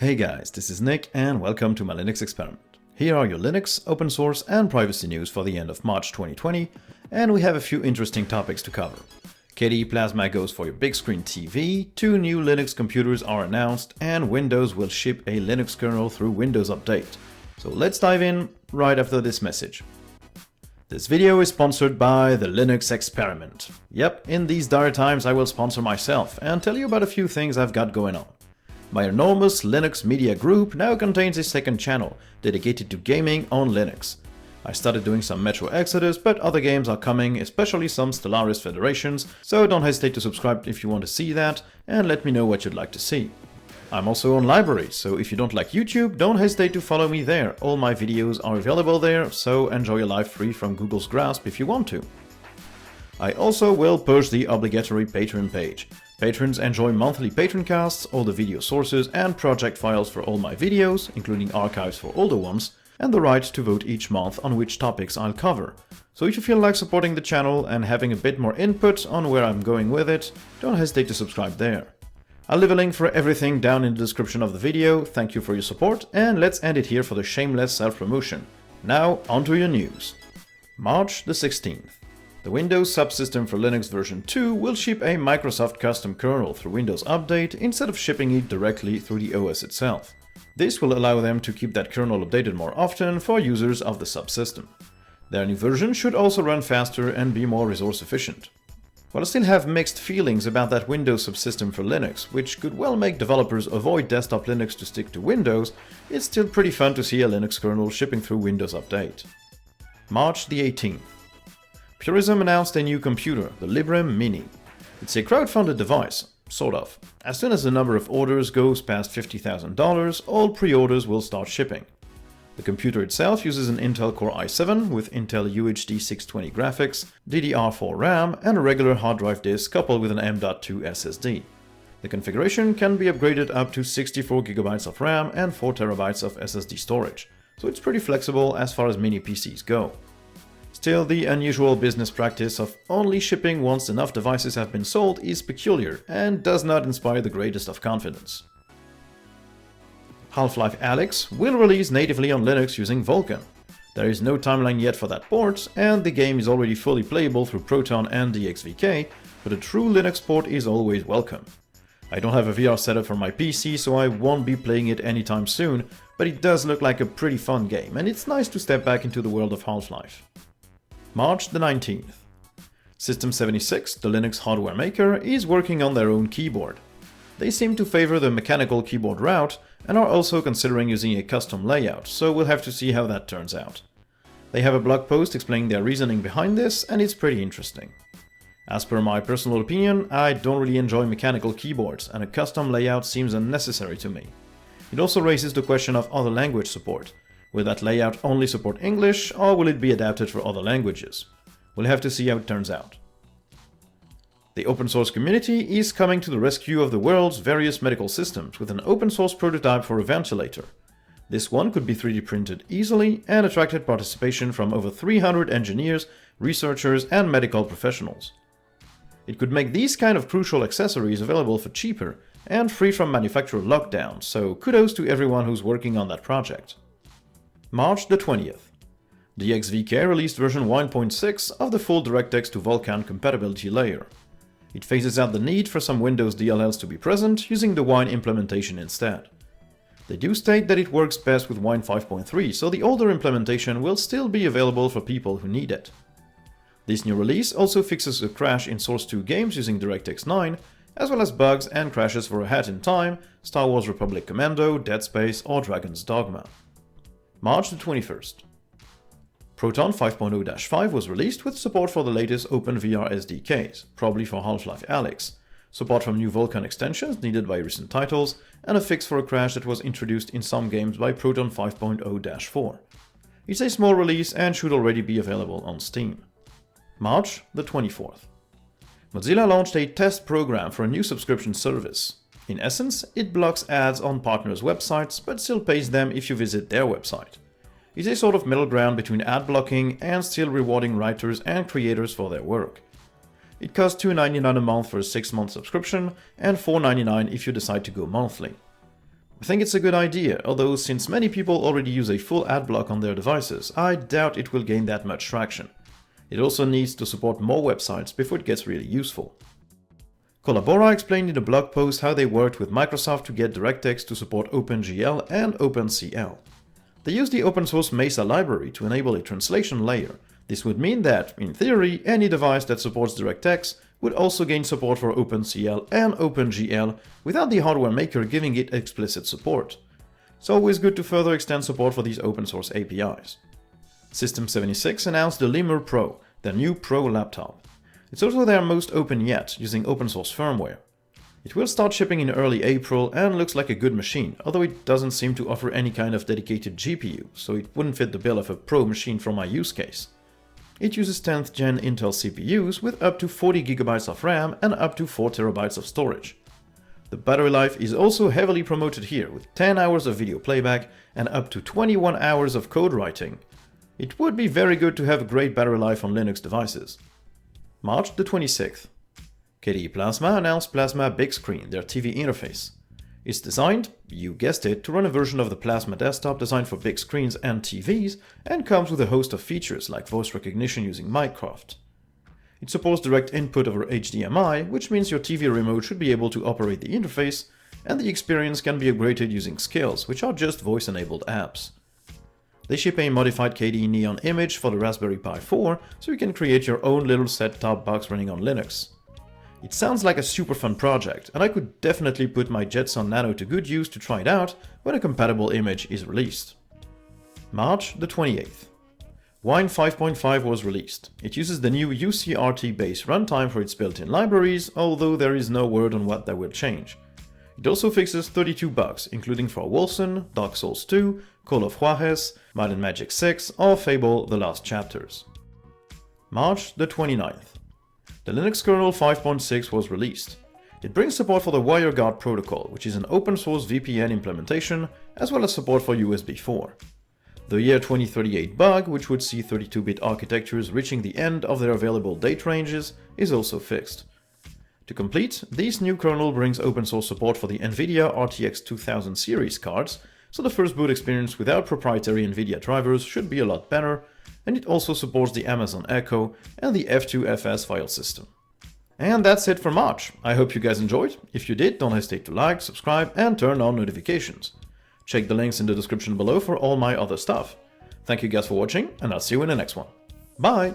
Hey guys, this is Nick and welcome to my Linux experiment. Here are your Linux, open source and privacy news for the end of March 2020, and we have a few interesting topics to cover. KDE Plasma goes for your big screen TV, 2 new Linux computers are announced, and Windows will ship a Linux kernel through Windows Update. So let's dive in right after this message. This video is sponsored by the Linux experiment. Yep, in these dire times I will sponsor myself and tell you about a few things I've got going on. My enormous Linux media group now contains a second channel dedicated to gaming on Linux. I started doing some Metro Exodus, but other games are coming, especially some Stellaris Federations, so don't hesitate to subscribe if you want to see that, and let me know what you'd like to see. I'm also on Library, so if you don't like YouTube, don't hesitate to follow me there. All my videos are available there, so enjoy your life free from Google's grasp if you want to. I also will push the obligatory Patreon page. Patrons enjoy monthly Patroncasts, all the video sources and project files for all my videos, including archives for older ones, and the right to vote each month on which topics I'll cover. So if you feel like supporting the channel and having a bit more input on where I'm going with it, don't hesitate to subscribe there. I'll leave a link for everything down in the description of the video. Thank you for your support, and let's end it here for the shameless self-promotion. Now, onto your news. March the 16th. The Windows subsystem for Linux version 2 will ship a Microsoft custom kernel through Windows Update instead of shipping it directly through the OS itself. This will allow them to keep that kernel updated more often for users of the subsystem. Their new version should also run faster and be more resource efficient. While I still have mixed feelings about that Windows subsystem for Linux, which could well make developers avoid desktop Linux to stick to Windows, it's still pretty fun to see a Linux kernel shipping through Windows Update. March the 18th. Purism announced a new computer, the Librem Mini. It's a crowdfunded device, sort of. As soon as the number of orders goes past $50,000, all pre-orders will start shipping. The computer itself uses an Intel Core i7 with Intel UHD 620 graphics, DDR4 RAM, and a regular hard drive disk coupled with an M.2 SSD. The configuration can be upgraded up to 64GB of RAM and 4TB of SSD storage, so it's pretty flexible as far as mini PCs go. Still, the unusual business practice of only shipping once enough devices have been sold is peculiar and does not inspire the greatest of confidence. Half Life Alyx will release natively on Linux using Vulkan. There is no timeline yet for that port, and the game is already fully playable through Proton and DXVK, but a true Linux port is always welcome. I don't have a VR setup for my PC, so I won't be playing it anytime soon, but it does look like a pretty fun game, and it's nice to step back into the world of Half-Life. March the 19th. System76, the Linux hardware maker, is working on their own keyboard. They seem to favor the mechanical keyboard route and are also considering using a custom layout, so we'll have to see how that turns out. They have a blog post explaining their reasoning behind this, and it's pretty interesting. As per my personal opinion, I don't really enjoy mechanical keyboards, and a custom layout seems unnecessary to me. It also raises the question of other language support. Will that layout only support English, or will it be adapted for other languages? We'll have to see how it turns out. The open source community is coming to the rescue of the world's various medical systems with an open source prototype for a ventilator. This one could be 3D printed easily and attracted participation from over 300 engineers, researchers, and medical professionals. It could make these kind of crucial accessories available for cheaper and free from manufacturer lockdown, so kudos to everyone who's working on that project. March the 20th. DXVK released version 1.6 of the full DirectX to Vulkan compatibility layer. It phases out the need for some Windows DLLs to be present, using the Wine implementation instead. They do state that it works best with Wine 5.3, so the older implementation will still be available for people who need it. This new release also fixes a crash in Source 2 games using DirectX 9, as well as bugs and crashes for A Hat in Time, Star Wars Republic Commando, Dead Space, or Dragon's Dogma. March the 21st. Proton 5.0-5 was released with support for the latest openVR SDKs, probably for Half Life Alyx, support from new Vulkan extensions needed by recent titles, and a fix for a crash that was introduced in some games by Proton 5.0-4. It's a small release and should already be available on Steam. March the 24th. Mozilla launched a test program for a new subscription service. In essence, it blocks ads on partners' websites, but still pays them if you visit their website. It's a sort of middle ground between ad blocking and still rewarding writers and creators for their work. It costs $2.99 a month for a 6-month subscription and $4.99 if you decide to go monthly. I think it's a good idea, although since many people already use a full adblock on their devices, I doubt it will gain that much traction. It also needs to support more websites before it gets really useful. Collabora explained in a blog post how they worked with Microsoft to get DirectX to support OpenGL and OpenCL. They used the open source Mesa library to enable a translation layer. This would mean that, in theory, any device that supports DirectX would also gain support for OpenCL and OpenGL without the hardware maker giving it explicit support. It's always good to further extend support for these open source APIs. System76 announced the Lemur Pro, their new Pro laptop. It's also their most open yet, using open source firmware. It will start shipping in early April and looks like a good machine, although it doesn't seem to offer any kind of dedicated GPU, so it wouldn't fit the bill of a Pro machine for my use case. It uses 10th gen Intel CPUs with up to 40GB of RAM and up to 4TB of storage. The battery life is also heavily promoted here, with 10 hours of video playback and up to 21 hours of code writing. It would be very good to have a great battery life on Linux devices. March the 26th. KDE Plasma announced Plasma Big Screen, their TV interface. It's designed, you guessed it, to run a version of the Plasma desktop designed for big screens and TVs, and comes with a host of features like voice recognition using Minecraft. It supports direct input over HDMI, which means your TV remote should be able to operate the interface, and the experience can be upgraded using skills, which are just voice-enabled apps. They ship a modified KDE Neon image for the Raspberry Pi 4, so you can create your own little set-top box running on Linux. It sounds like a super fun project, and I could definitely put my Jetson Nano to good use to try it out when a compatible image is released. March the 28th. Wine 5.5 was released. It uses the new UCRT base runtime for its built-in libraries, although there is no word on what that will change. It also fixes 32 bugs, including for Wolfenstein, Dark Souls 2, Call of Juarez, Might and Magic 6, or Fable: The Last Chapters. March the 29th. The Linux kernel 5.6 was released. It brings support for the WireGuard protocol, which is an open source VPN implementation, as well as support for USB 4. The year 2038 bug, which would see 32-bit architectures reaching the end of their available date ranges, is also fixed. To complete, this new kernel brings open source support for the NVIDIA RTX 2000 series cards, so the first boot experience without proprietary NVIDIA drivers should be a lot better, and it also supports the Amazon Echo and the F2FS file system. And that's it for March. I hope you guys enjoyed. If you did, don't hesitate to like, subscribe, and turn on notifications. Check the links in the description below for all my other stuff. Thank you guys for watching, and I'll see you in the next one. Bye!